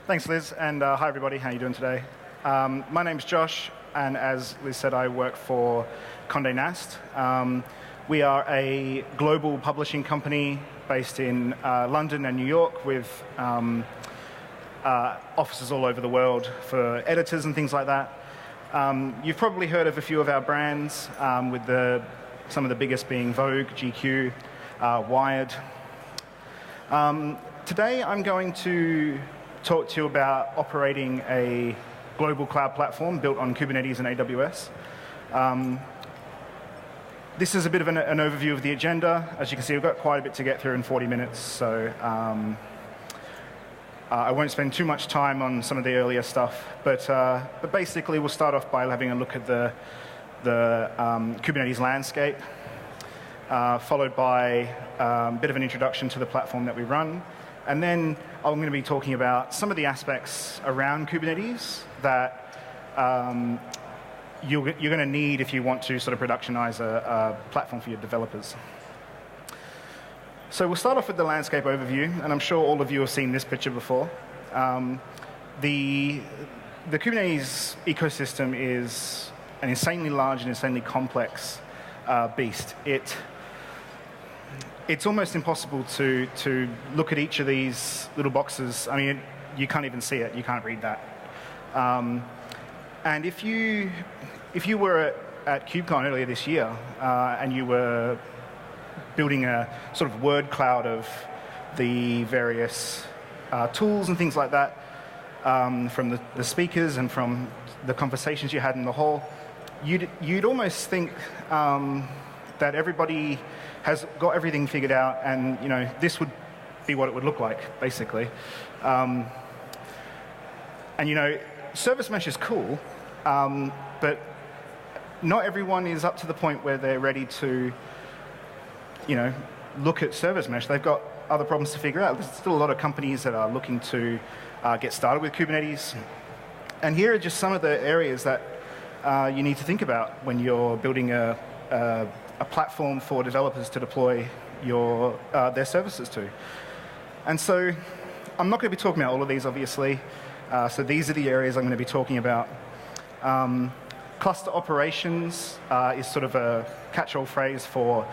Thanks, Liz, and hi, everybody. How are you doing today? My name's Josh, and as Liz said, I work for Condé Nast. We are a global publishing company based in London and New York with offices all over the world for editors and things like that. You've probably heard of a few of our brands, with some of the biggest being Vogue, GQ, Wired. Today I'm going to talk to you about operating a global cloud platform built on Kubernetes and AWS. This is a bit of an overview of the agenda. As you can see, we've got quite a bit to get through in 40 minutes, so I won't spend too much time on some of the earlier stuff, but basically we'll start off by having a look at the Kubernetes landscape, followed by a bit of an introduction to the platform that we run. And then I'm going to be talking about some of the aspects around Kubernetes that you're going to need if you want to sort of productionize a platform for your developers. So we'll start off with the landscape overview, and I'm sure all of you have seen this picture before. The Kubernetes ecosystem is an insanely large and insanely complex beast. It's almost impossible to look at each of these little boxes. I mean, you can't even see it. You can't read that. And if you were at KubeCon earlier this year and you were building a sort of word cloud of the various tools and things like that from the speakers and from the conversations you had in the hall, you'd almost think that everybody has got everything figured out, and this would be what it would look like, basically. And service mesh is cool, but not everyone is up to the point where they're ready to look at service mesh. They've got other problems to figure out. There's still a lot of companies that are looking to get started with Kubernetes. And here are just some of the areas that you need to think about when you're building a platform for developers to deploy their services to. And so I'm not going to be talking about all of these, obviously. So these are the areas I'm going to be talking about. Cluster operations is sort of a catch-all phrase for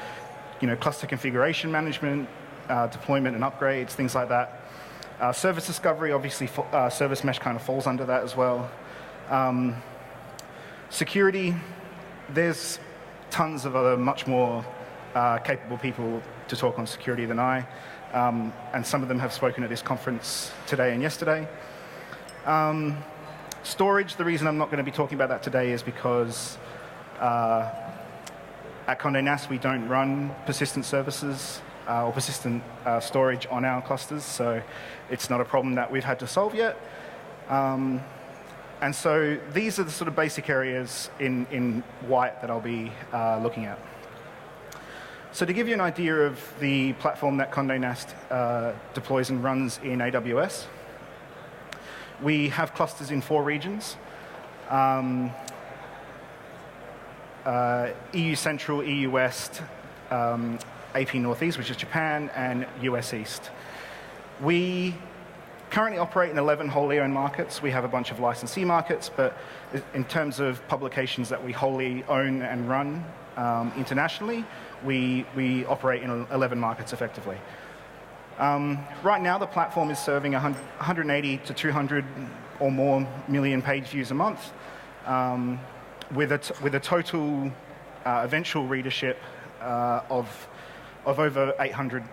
cluster configuration management, deployment and upgrades, things like that. Service discovery, obviously, service mesh kind of falls under that as well. Security, there's tons of other much more capable people to talk on security than I, and some of them have spoken at this conference today and yesterday. Storage, the reason I'm not going to be talking about that today is because at Condé Nast we don't run persistent services or persistent storage on our clusters, so it's not a problem that we've had to solve yet. And so these are the sort of basic areas in white that I'll be looking at. So to give you an idea of the platform that Condé Nast deploys and runs in AWS, we have clusters in 4 regions. EU Central, EU West, AP Northeast, which is Japan, and US East. We currently operate in 11 wholly owned markets. We have a bunch of licensee markets, but in terms of publications that we wholly own and run internationally, we operate in 11 markets effectively. Right now, the platform is serving 180 to 200 or more million page views a month, with a total eventual readership of over 800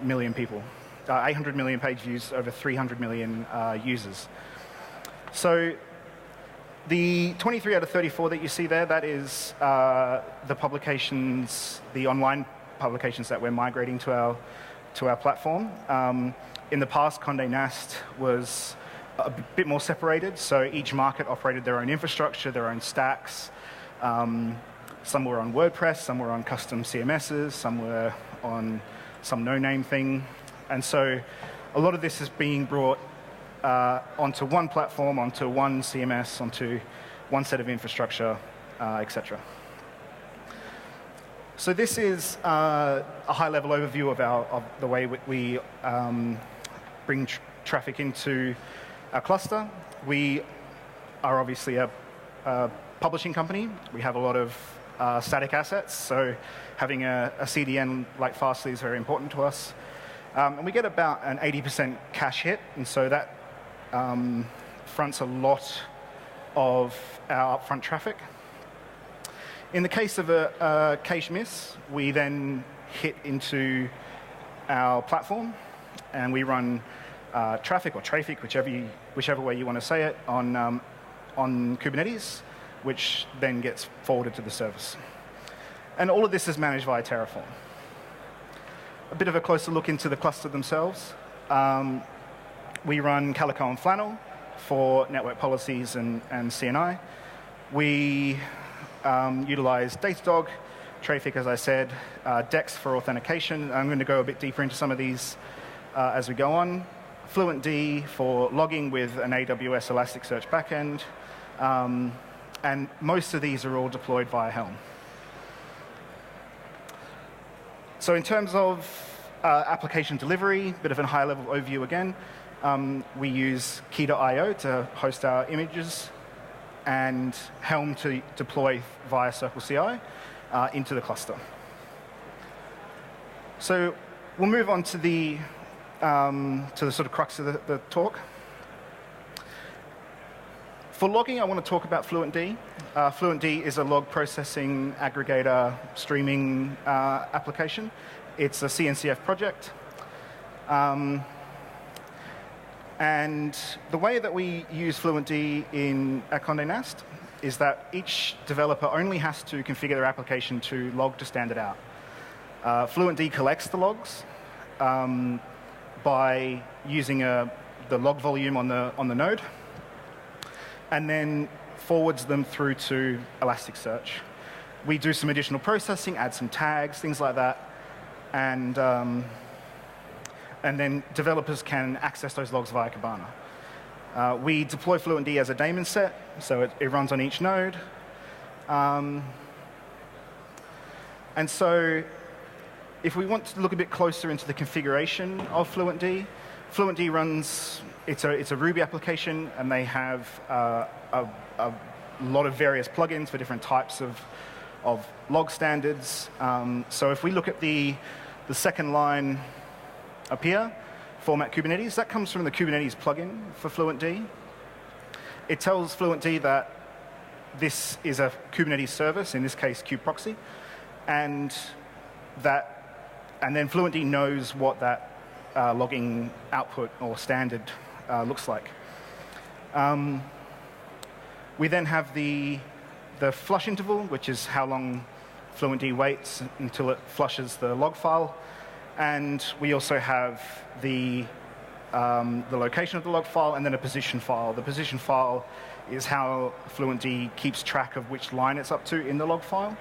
million people. 800 million page views, over 300 million users. So the 23 out of 34 that you see there, that is the publications, the online publications that we're migrating to our platform. In the past, Condé Nast was a bit more separated, so each market operated their own infrastructure, their own stacks. Some were on WordPress, some were on custom CMSs, some were on some no-name thing. And so a lot of this is being brought onto one platform, onto one CMS, onto one set of infrastructure, etc. So this is a high-level overview of the way we bring traffic into our cluster. We are obviously a publishing company. We have a lot of static assets, so having a CDN like Fastly is very important to us. And we get about an 80% cache hit, and so that fronts a lot of our upfront traffic. In the case of a cache miss, we then hit into our platform, and we run traffic or Trafic, whichever way you want to say it, on Kubernetes, which then gets forwarded to the service. And all of this is managed via Terraform. A bit of a closer look into the cluster themselves. We run Calico and Flannel for network policies and CNI. We utilize Datadog, Trafic, as I said, Dex for authentication. I'm going to go a bit deeper into some of these as we go on. FluentD for logging with an AWS Elasticsearch backend. And most of these are all deployed via Helm. So in terms of application delivery, bit of a high-level overview again. We use key.io to host our images, and Helm to deploy via CircleCI into the cluster. So we'll move on to the sort of crux of the talk. For logging, I want to talk about FluentD. FluentD is a log processing aggregator streaming application. It's a CNCF project. And the way that we use FluentD at Condé Nast is that each developer only has to configure their application to log to standard out. FluentD collects the logs by using the log volume on the node, and then forwards them through to Elasticsearch. We do some additional processing, add some tags, things like that, and then developers can access those logs via Kibana. We deploy FluentD as a daemon set, so it runs on each node. And so if we want to look a bit closer into the configuration of FluentD, FluentD runs, it's a Ruby application, and they have a lot of various plugins for different types of log standards. So if we look at the second line up here, format Kubernetes, that comes from the Kubernetes plugin for FluentD. It tells FluentD that this is a Kubernetes service, in this case kubeproxy, and then FluentD knows what that logging output or standard looks like. We then have the flush interval, which is how long FluentD waits until it flushes the log file. And we also have the location of the log file and then a position file. The position file is how FluentD keeps track of which line it's up to in the log file.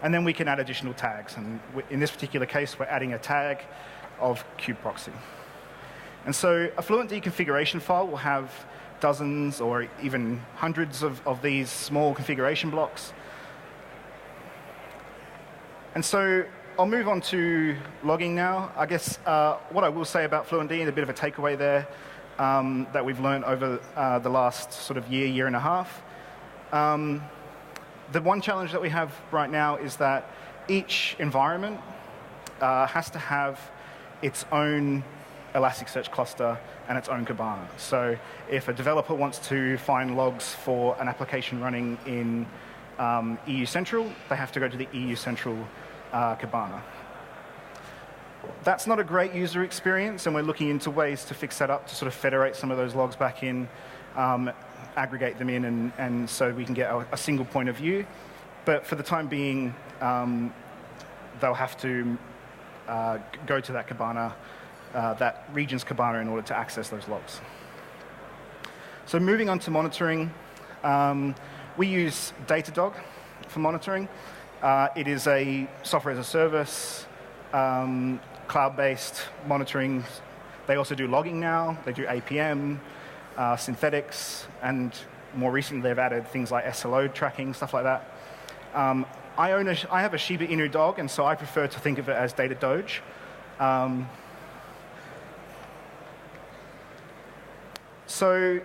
And then we can add additional tags. And in this particular case, we're adding a tag of kubeproxy. And so a FluentD configuration file will have dozens or even hundreds of these small configuration blocks. And so I'll move on to logging now. I guess what I will say about FluentD, and a bit of a takeaway there that we've learned over the last sort of year and a half. The one challenge that we have right now is that each environment has to have its own Elasticsearch cluster and its own Kibana. So if a developer wants to find logs for an application running in EU Central, they have to go to the EU Central Kibana. That's not a great user experience, and we're looking into ways to fix that up to sort of federate some of those logs back in, aggregate them in, and so we can get a single point of view. But for the time being, they'll have to go to that Kibana, that region's Kibana, in order to access those logs. So moving on to monitoring, we use Datadog for monitoring. It is a software as a service, cloud-based monitoring. They also do logging now. They do APM, synthetics, and more recently they've added things like SLO tracking, stuff like that. I have a Shiba Inu dog, and so I prefer to think of it as Data Doge. So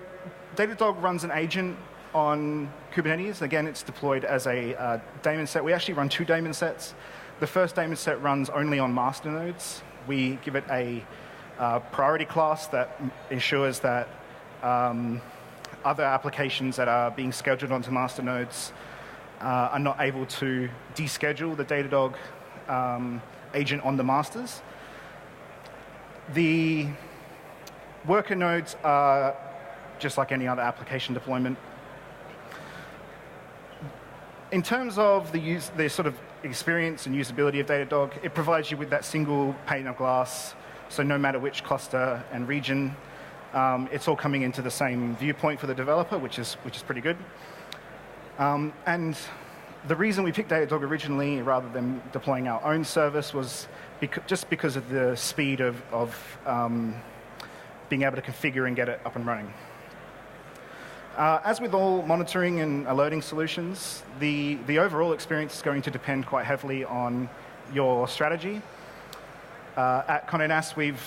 Datadog runs an agent on Kubernetes. Again, it's deployed as a daemon set. We actually run 2 daemon sets. The first daemon set runs only on master nodes. We give it a priority class that ensures that other applications that are being scheduled onto master nodes are not able to deschedule the Datadog agent on the masters. The worker nodes are just like any other application deployment. In terms of the sort of experience and usability of Datadog, it provides you with that single pane of glass. So no matter which cluster and region, it's all coming into the same viewpoint for the developer, which is pretty good. And the reason we picked Datadog originally, rather than deploying our own service, was just because of the speed of being able to configure and get it up and running. As with all monitoring and alerting solutions, the overall experience is going to depend quite heavily on your strategy. At Condé Nast, we've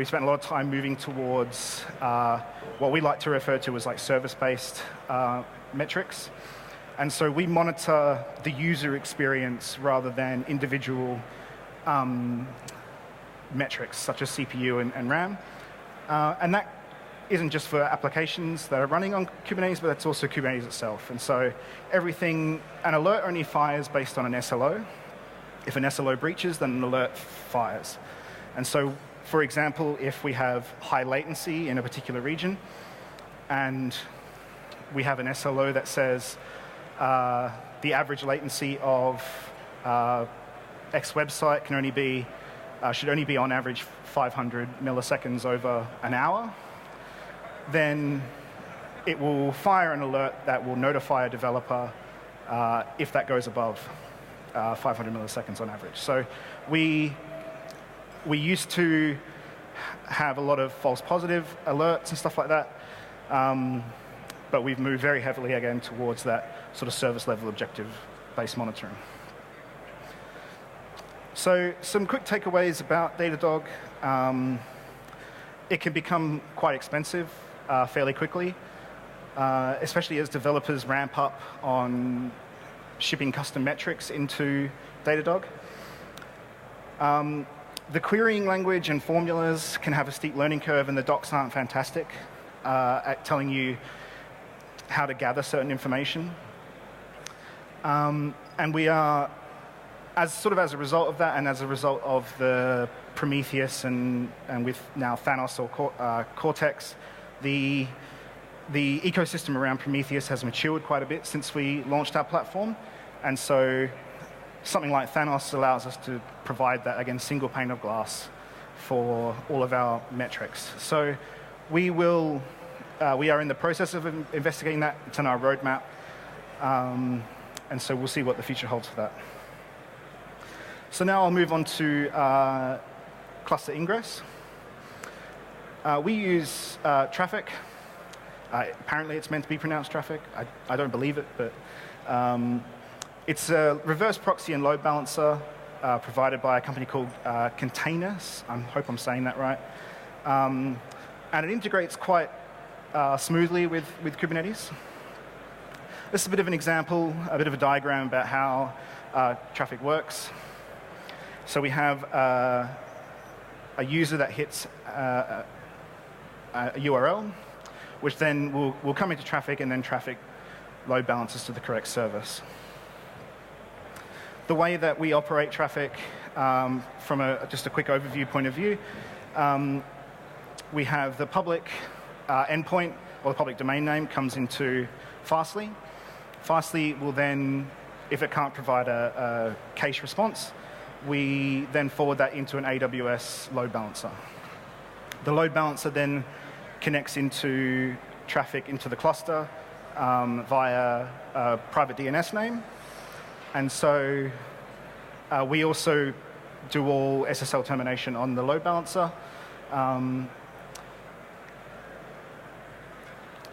spent a lot of time moving towards what we like to refer to as like service-based metrics. And so we monitor the user experience rather than individual metrics, such as CPU and RAM. And that isn't just for applications that are running on Kubernetes, but that's also Kubernetes itself. And so an alert only fires based on an SLO. If an SLO breaches, then an alert fires. And so, for example, if we have high latency in a particular region, and we have an SLO that says the average latency of X website should only be on average 500 milliseconds over an hour, then it will fire an alert that will notify a developer if that goes above 500 milliseconds on average. So we used to have a lot of false positive alerts and stuff like that, but we've moved very heavily again towards that sort of service level objective-based monitoring. So some quick takeaways about Datadog. It can become quite expensive fairly quickly, especially as developers ramp up on shipping custom metrics into Datadog. The querying language and formulas can have a steep learning curve, and the docs aren't fantastic at telling you how to gather certain information. And we are, as a result of that, and as a result of the Prometheus and with now Thanos or Cortex, the ecosystem around Prometheus has matured quite a bit since we launched our platform. And so something like Thanos allows us to provide that, again, single pane of glass for all of our metrics. So we are in the process of investigating that. It's on our roadmap. And so we'll see what the future holds for that. So now I'll move on to cluster ingress. We use traffic. Apparently, it's meant to be pronounced traffic. I don't believe it, but it's a reverse proxy and load balancer provided by a company called Condé Nast. I hope I'm saying that right. And it integrates quite smoothly with Kubernetes. This is a bit of an example, a bit of a diagram about how traffic works. So we have a user that hits a URL, which then will come into traffic, and then traffic load balances to the correct service. The way that we operate traffic, from just a quick overview point of view, we have the public endpoint, or the public domain name, comes into Fastly. Fastly will then, if it can't provide a cache response, we then forward that into an AWS load balancer. The load balancer then connects into traffic into the cluster via a private DNS name. And so we also do all SSL termination on the load balancer.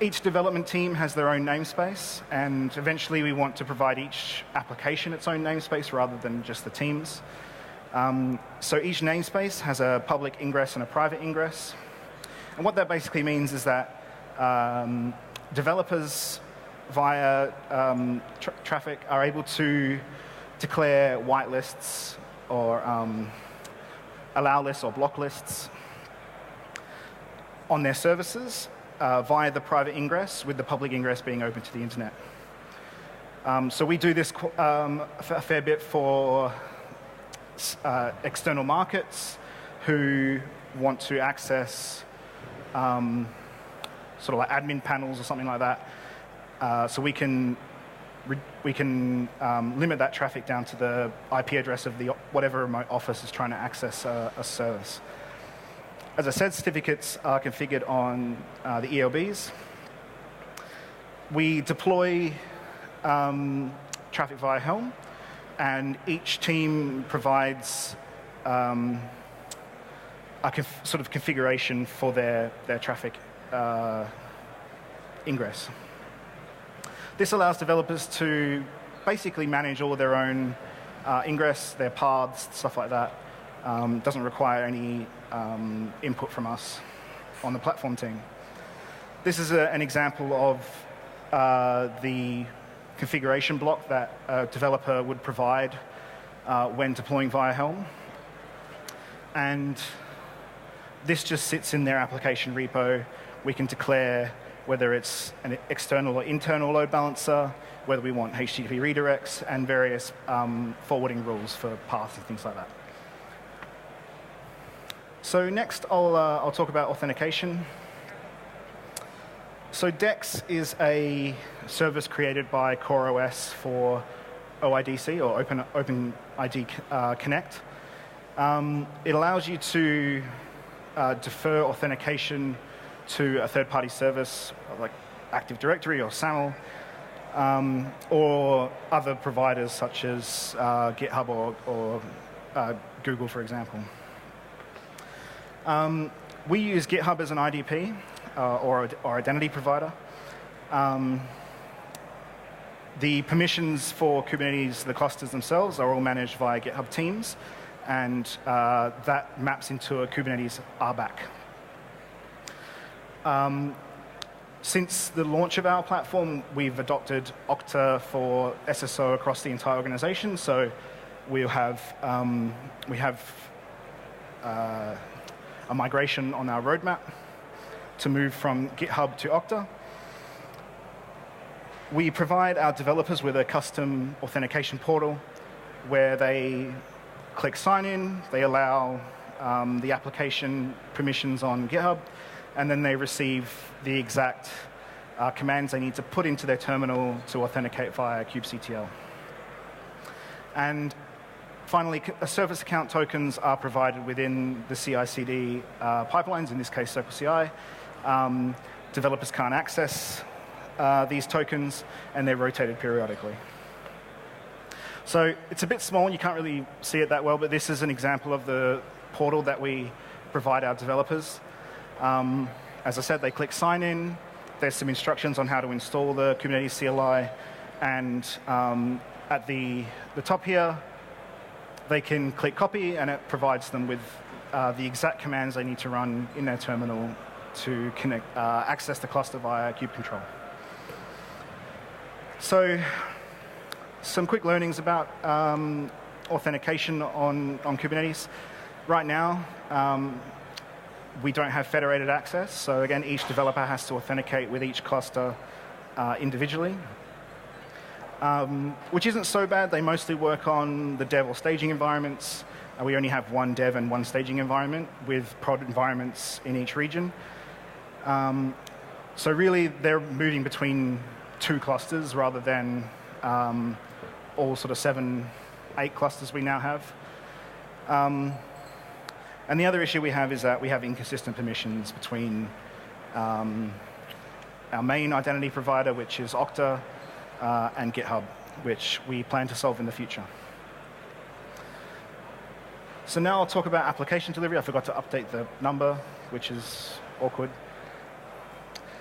Each development team has their own namespace, and eventually we want to provide each application its own namespace rather than just the teams. So each namespace has a public ingress and a private ingress. And what that basically means is that developers via traffic are able to declare whitelists or allow lists or block lists on their services via the private ingress, with the public ingress being open to the internet. So we do this a fair bit for external markets who want to access sort of like admin panels or something like that. So we can limit that traffic down to the IP address of whatever remote office is trying to access a service. As I said, certificates are configured on the ELBs. We deploy traffic via Helm, and each team provides a sort of configuration for their traffic ingress. This allows developers to basically manage all their own ingress, their paths, stuff like that. Doesn't require any input from us on the platform team. This is an example of the configuration block that a developer would provide when deploying via Helm. And this just sits in their application repo. We can declare whether it's an external or internal load balancer, whether we want HTTP redirects, and various forwarding rules for paths and things like that. So next, I'll talk about authentication. So DEX is a service created by CoreOS for OIDC, or OpenID Connect. It allows you to defer authentication to a third-party service like Active Directory or SAML, or other providers such as GitHub or Google, for example. We use GitHub as an IDP or identity provider. The permissions for Kubernetes, the clusters themselves, are all managed via GitHub Teams, and that maps into a Kubernetes RBAC. Since the launch of our platform, we've adopted Okta for SSO across the entire organization. So we have a migration on our roadmap to move from GitHub to Okta. We provide our developers with a custom authentication portal where they click sign in, they allow the application permissions on GitHub, and then they receive the exact commands they need to put into their terminal to authenticate via kubectl. And finally, service account tokens are provided within the CI/CD pipelines, in this case, CircleCI. Developers can't access these tokens, and they're rotated periodically. So it's a bit small, you can't really see it that well, but this is an example of the portal that we provide our developers. As I said, they click sign in. There's some instructions on how to install the Kubernetes CLI. And at the top here, they can click copy, and it provides them with the exact commands they need to run in their terminal to access the cluster via kubectl. So some quick learnings about authentication on Kubernetes. Right now, we don't have federated access. So again, each developer has to authenticate with each cluster individually, which isn't so bad. They mostly work on the dev or staging environments. We only have one dev and one staging environment with prod environments in each region. So really, they're moving between two clusters rather than all sort of 7, 8 clusters we now have. And the other issue we have is that we have inconsistent permissions between our main identity provider, which is Okta, and GitHub, which we plan to solve in the future. So now I'll talk about application delivery. I forgot to update the number, which is awkward.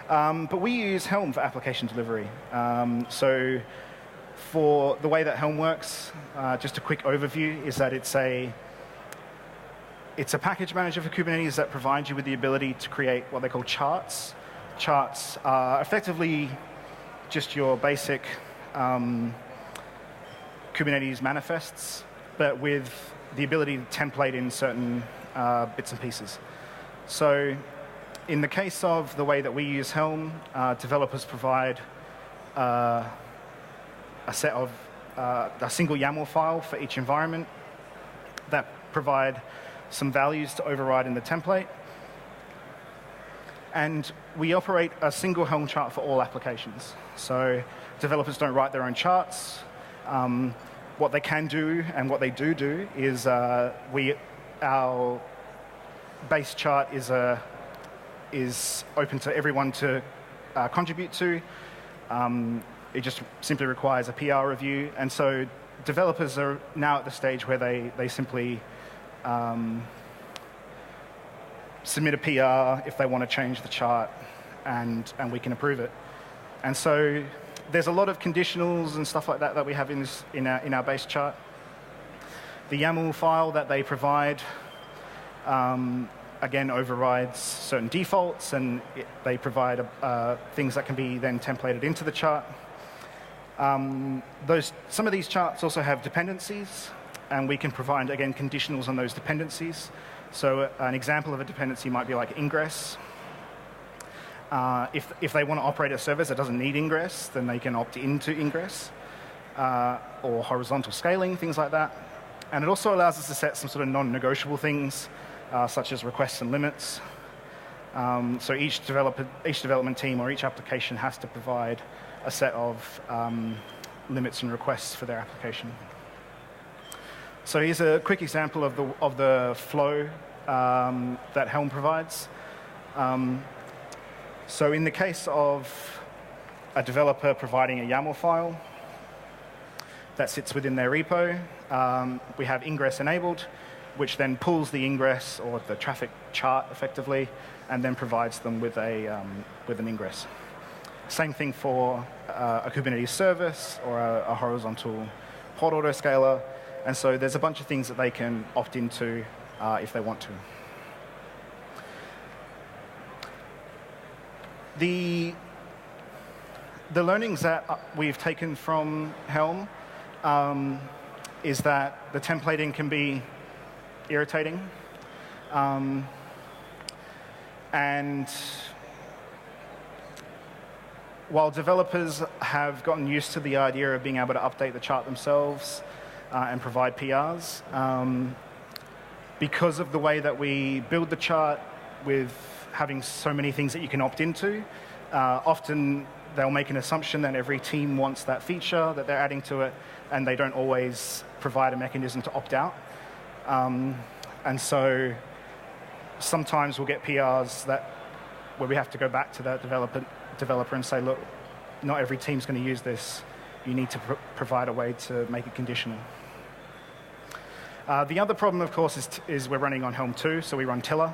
But we use Helm for application delivery. So for the way that Helm works, just a quick overview is that it's a package manager for Kubernetes that provides you with the ability to create what they call charts charts are effectively just your basic Kubernetes manifests, but with the ability to template in certain bits and pieces. So in the case of the way that we use Helm, developers provide a single YAML file for each environment that provide some values to override in the template. And we operate a single Helm chart for all applications. So developers don't write their own charts. What they can do, and what they do is our base chart is open to everyone to contribute to. It just simply requires a PR review. And so developers are now at the stage where they simply submit a PR if they want to change the chart, and we can approve it. And so there's a lot of conditionals and stuff like that that we have in our base chart. The YAML file that they provide, again, overrides certain defaults, and they provide things that can be then templated into the chart. Some of these charts also have dependencies, and we can provide, again, conditionals on those dependencies. So an example of a dependency might be like ingress. If they want to operate a service that doesn't need ingress, then they can opt into ingress, or horizontal scaling, things like that. And it also allows us to set some sort of non-negotiable things, such as requests and limits. So each development team or each application has to provide a set of limits and requests for their application. So here's a quick example of the flow that Helm provides. So in the case of a developer providing a YAML file that sits within their repo, we have ingress enabled, which then pulls the ingress or the traffic chart effectively, and then provides them with an ingress. Same thing for a Kubernetes service or a horizontal pod autoscaler. And so there's a bunch of things that they can opt into if they want to. The learnings that we've taken from Helm is that the templating can be irritating. And while developers have gotten used to the idea of being able to update the chart themselves and provide PRs, because of the way that we build the chart with having so many things that you can opt into, often they'll make an assumption that every team wants that feature that they're adding to it, and they don't always provide a mechanism to opt out. And so sometimes we'll get PRs where we have to go back to that developer and say, look, not every team's going to use this. You need to provide a way to make it conditional. The other problem, of course, is we're running on Helm 2, so we run Tiller.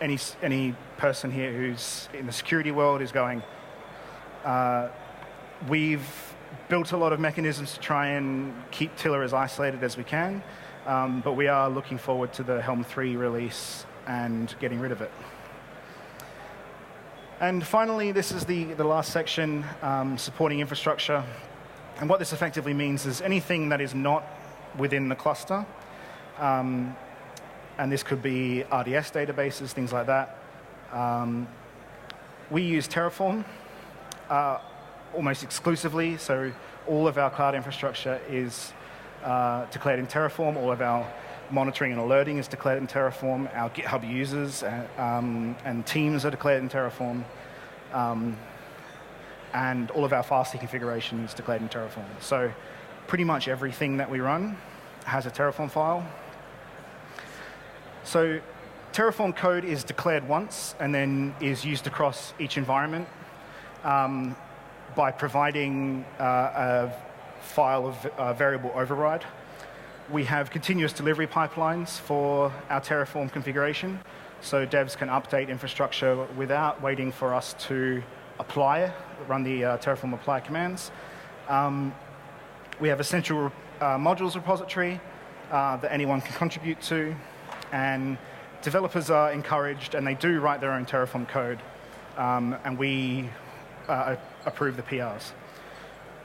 Any person here who's in the security world is going, we've built a lot of mechanisms to try and keep Tiller as isolated as we can, but we are looking forward to the Helm 3 release and getting rid of it. And finally, this is the last section, supporting infrastructure. And what this effectively means is anything that is not within the cluster, and this could be RDS databases, things like that. We use Terraform almost exclusively, so all of our cloud infrastructure is declared in Terraform. All of our monitoring and alerting is declared in Terraform. Our GitHub users and teams are declared in Terraform. And all of our file-C configuration is declared in Terraform. So pretty much everything that we run has a Terraform file. So Terraform code is declared once and then is used across each environment by providing a file of variable override. We have continuous delivery pipelines for our Terraform configuration, so devs can update infrastructure without waiting for us to run the Terraform apply commands. We have a central modules repository that anyone can contribute to, and developers are encouraged, and they do write their own Terraform code, and we approve the PRs.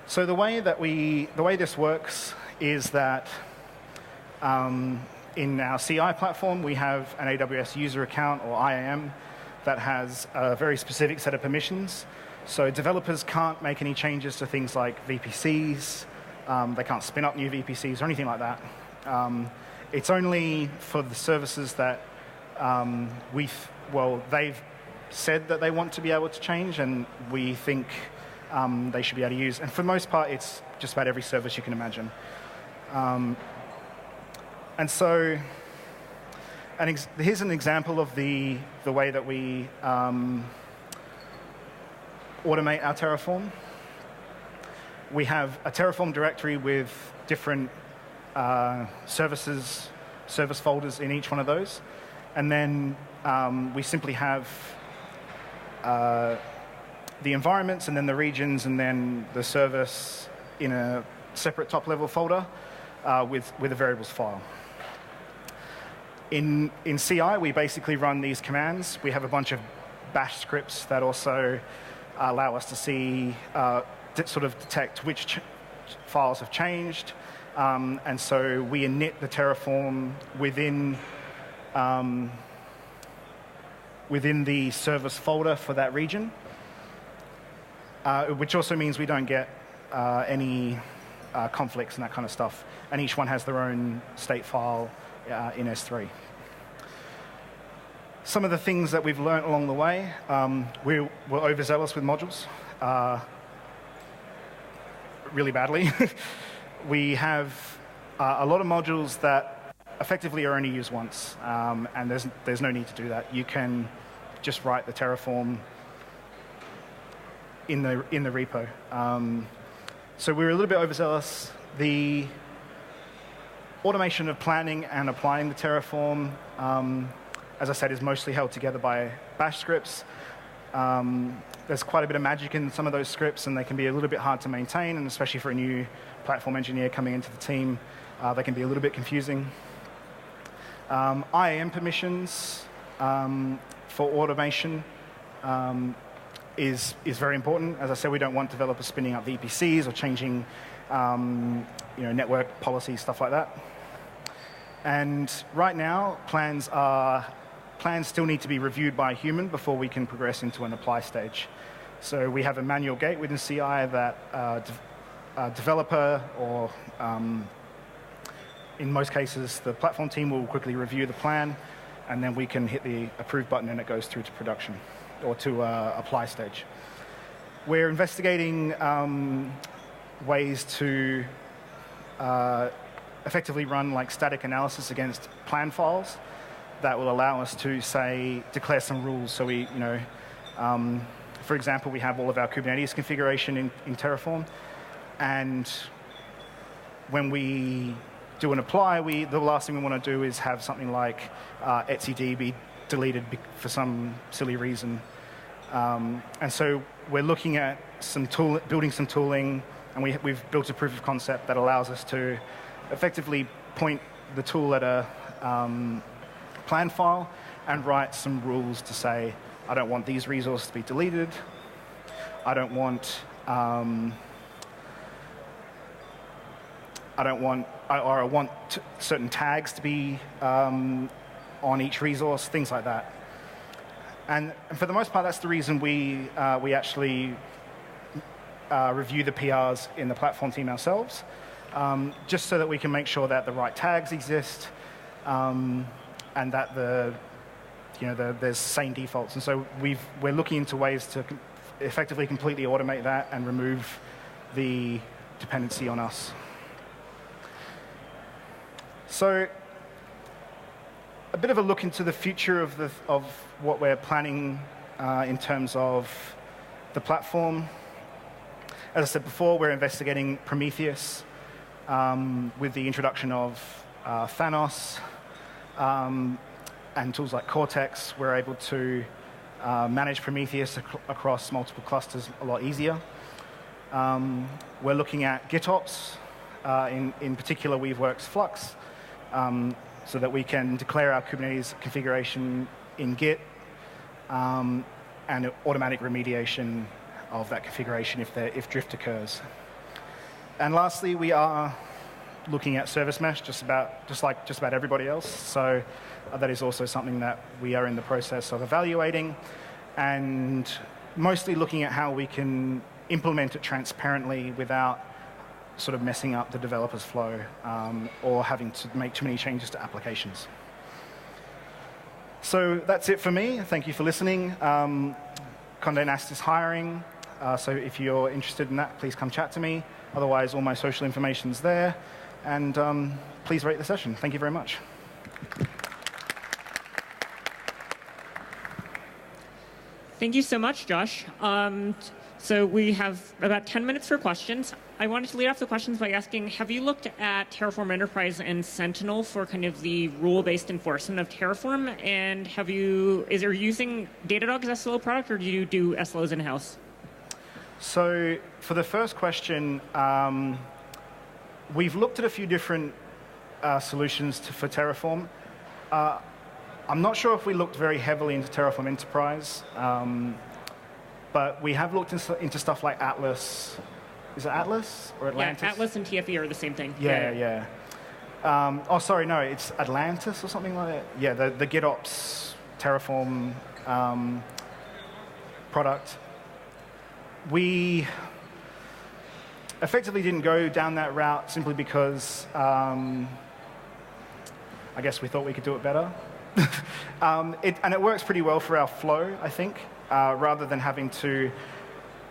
So the way this works is that in our CI platform, we have an AWS user account, or IAM, that has a very specific set of permissions. So developers can't make any changes to things like VPCs. They can't spin up new VPCs or anything like that. It's only for the services that they've said that they want to be able to change, and we think they should be able to use. And for the most part, it's just about every service you can imagine. And so, here's an example of the way that we automate our Terraform. We have a Terraform directory with different service folders in each one of those. And then we simply have the environments, and then the regions, and then the service in a separate top-level folder with a variables file. In CI, we basically run these commands. We have a bunch of bash scripts that also allow us to see, sort of detect which files have changed. And so we init the Terraform within the service folder for that region, which also means we don't get any conflicts and that kind of stuff. And each one has their own state file in S3. Some of the things that we've learned along the way, we're overzealous with modules, really badly. We have a lot of modules that effectively are only used once, and there's no need to do that. You can just write the Terraform in the repo. So we're a little bit overzealous. The automation of planning and applying the Terraform, as I said, is mostly held together by bash scripts. There's quite a bit of magic in some of those scripts, and they can be a little bit hard to maintain, and especially for a new platform engineer coming into the team, they can be a little bit confusing. IAM permissions for automation is very important. As I said, we don't want developers spinning up VPCs or changing network policies, stuff like that. And right now, plans still need to be reviewed by a human before we can progress into an apply stage. So we have a manual gate within CI that a developer, or in most cases, the platform team will quickly review the plan, and then we can hit the approve button and it goes through to production, or to apply stage. We're investigating ways to effectively run like static analysis against plan files that will allow us to, say, declare some rules. So we, for example, we have all of our Kubernetes configuration in Terraform, and when we do an apply, the last thing we want to do is have something like etcd be deleted for some silly reason. And so we're looking at building some tooling, and we've built a proof of concept that allows us to effectively point the tool at a plan file and write some rules to say, I don't want these resources to be deleted. I want certain tags to be on each resource, things like that. And for the most part, that's the reason we actually review the PRs in the platform team ourselves, just so that we can make sure that the right tags exist, and that there's sane defaults. And so we're looking into ways to effectively completely automate that and remove the dependency on us. So a bit of a look into the future of what we're planning in terms of the platform. As I said before, we're investigating Prometheus with the introduction of Thanos and tools like Cortex. We're able to manage Prometheus across multiple clusters a lot easier. We're looking at GitOps. In particular, Weaveworks Flux. so that we can declare our Kubernetes configuration in Git and automatic remediation of that configuration if drift occurs. And lastly, we are looking at service mesh just like everybody else. So that is also something that we are in the process of evaluating, and mostly looking at how we can implement it transparently without sort of messing up the developer's flow or having to make too many changes to applications. So that's it for me. Thank you for listening. Condé Nast is hiring, so if you're interested in that, please come chat to me. Otherwise, all my social information's there. And please rate the session. Thank you very much. Thank you so much, Josh. So we have about 10 minutes for questions. I wanted to lead off the questions by asking, have you looked at Terraform Enterprise and Sentinel for kind of the rule-based enforcement of Terraform? And are you using Datadog as SLO product, or do you do SLOs in-house? So for the first question, we've looked at a few different solutions for Terraform. I'm not sure if we looked very heavily into Terraform Enterprise, but we have looked into stuff like Atlas. Is it Atlas or Atlantis? Yeah, Atlas and TFE are the same thing. Yeah. Oh, sorry, no, it's Atlantis or something like that. Yeah, the GitOps Terraform product. We effectively didn't go down that route simply because I guess we thought we could do it better. And it works pretty well for our flow, I think, rather than having to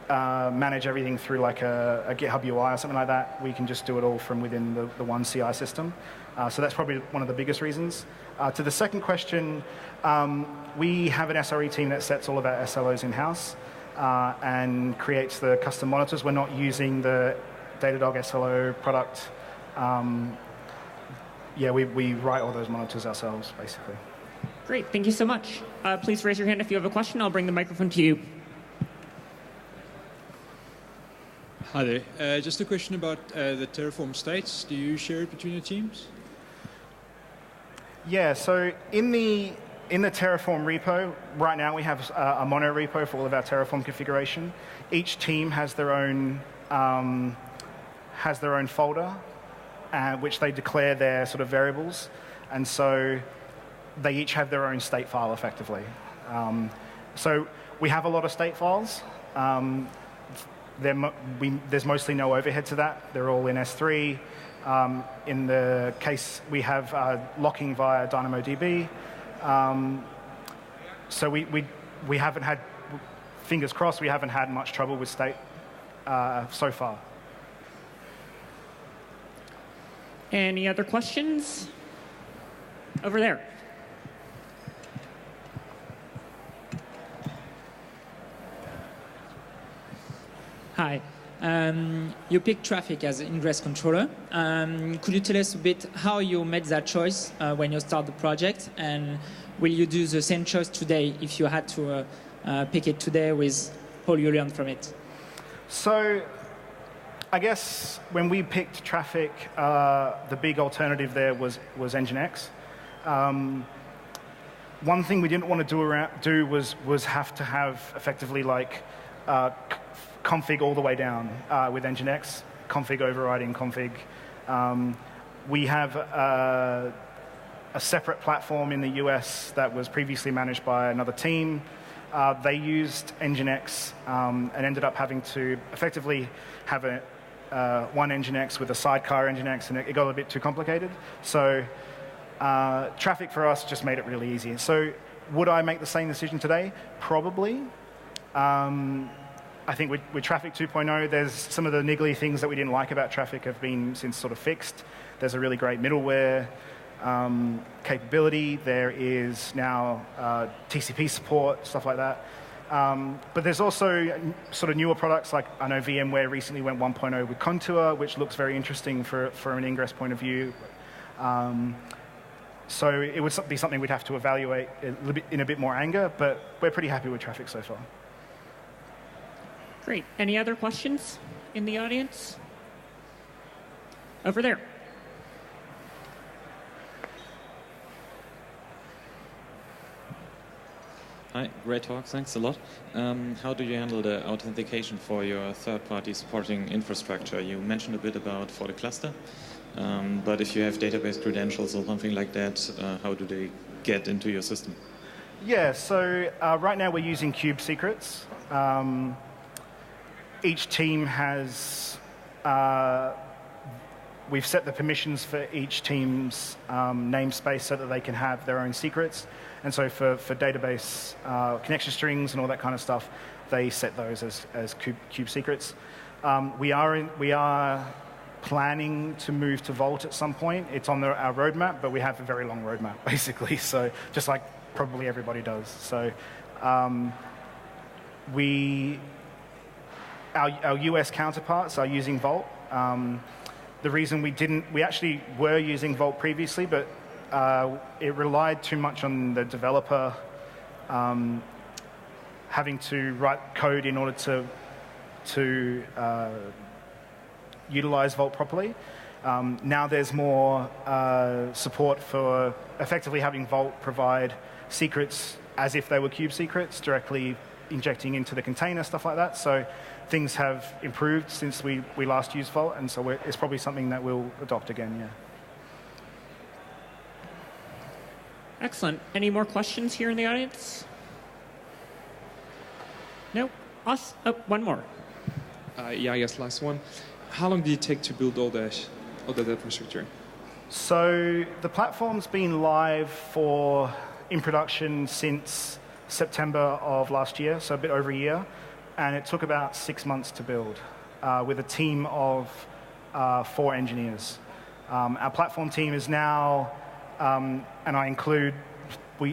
manage everything through like a GitHub UI or something like that. We can just do it all from within the one CI system. So that's probably one of the biggest reasons. To the second question, we have an SRE team that sets all of our SLOs in-house and creates the custom monitors. We're not using the Datadog SLO product. Yeah, we write all those monitors ourselves, basically. Great, thank you so much. Please raise your hand if you have a question. I'll bring the microphone to you. Hi there. Just a question about the Terraform states. Do you share it between your teams? Yeah, so in the Terraform repo, right now we have a mono repo for all of our Terraform configuration. Each team has their own folder, which they declare their sort of variables, and so they each have their own state file effectively. So we have a lot of state files. There's mostly no overhead to that. They're all in S3. In the case, we have locking via DynamoDB. So we haven't had, fingers crossed, we haven't had much trouble with state so far. Any other questions? Over there. Hi. You picked traffic as an ingress controller. Could you tell us a bit how you made that choice when you start the project? And will you do the same choice today if you had to pick it today with all you learned from it? So I guess when we picked traffic, the big alternative there was Nginx. One thing we didn't want to do was have to have effectively like config all the way down with Nginx, config overriding config. We have a separate platform in the US that was previously managed by another team. They used Nginx and ended up having to effectively have one Nginx with a sidecar Nginx, and it got a bit too complicated. So traffic for us just made it really easy. So would I make the same decision today? Probably. I think with Traffic 2.0, there's some of the niggly things that we didn't like about Traffic have been since sort of fixed. There's a really great middleware capability. There is now TCP support, stuff like that. But there's also sort of newer products, like I know VMware recently went 1.0 with Contour, which looks very interesting for an ingress point of view. So it would be something we'd have to evaluate in a bit more anger, but we're pretty happy with Traffic so far. Great. Any other questions in the audience? Over there. Hi, great talk. Thanks a lot. How do you handle the authentication for your third-party supporting infrastructure? You mentioned a bit about for the cluster, but if you have database credentials or something like that, how do they get into your system? Yeah, so right now we're using Kube secrets. Each team has, we've set the permissions for each team's namespace so that they can have their own secrets. And so for database connection strings and all that kind of stuff, they set those as Kube secrets. We are planning to move to Vault at some point. It's on our roadmap, but we have a very long roadmap, basically. So just like probably everybody does. So our US counterparts are using Vault. The reason we actually were using Vault previously, but it relied too much on the developer having to write code in order to utilize Vault properly. Now there's more support for effectively having Vault provide secrets as if they were Kube secrets, directly injecting into the container, stuff like that. So things have improved since we last used Vault, and so it's probably something that we'll adopt again, yeah. Excellent. Any more questions here in the audience? No? Us? Oh, one more. Yeah, I guess last one. How long did it take to build all that infrastructure? So the platform's been live in production since September of last year, so a bit over a year, and it took about 6 months to build with a team of 4 engineers. Our platform team is now, and I include,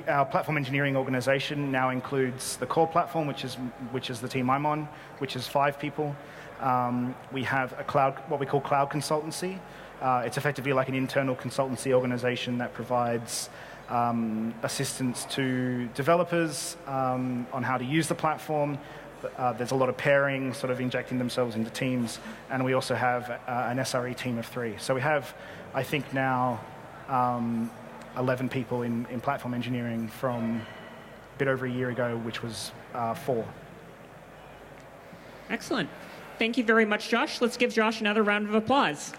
our platform engineering organization now includes the core platform, which is the team I'm on, which is 5 people. We have what we call cloud consultancy. It's effectively like an internal consultancy organization that provides assistance to developers on how to use the platform. There's a lot of pairing, sort of injecting themselves into teams, and we also have an SRE team of 3. So we have, I think now, 11 people in platform engineering from a bit over a year ago, which was 4. Excellent. Thank you very much, Josh. Let's give Josh another round of applause.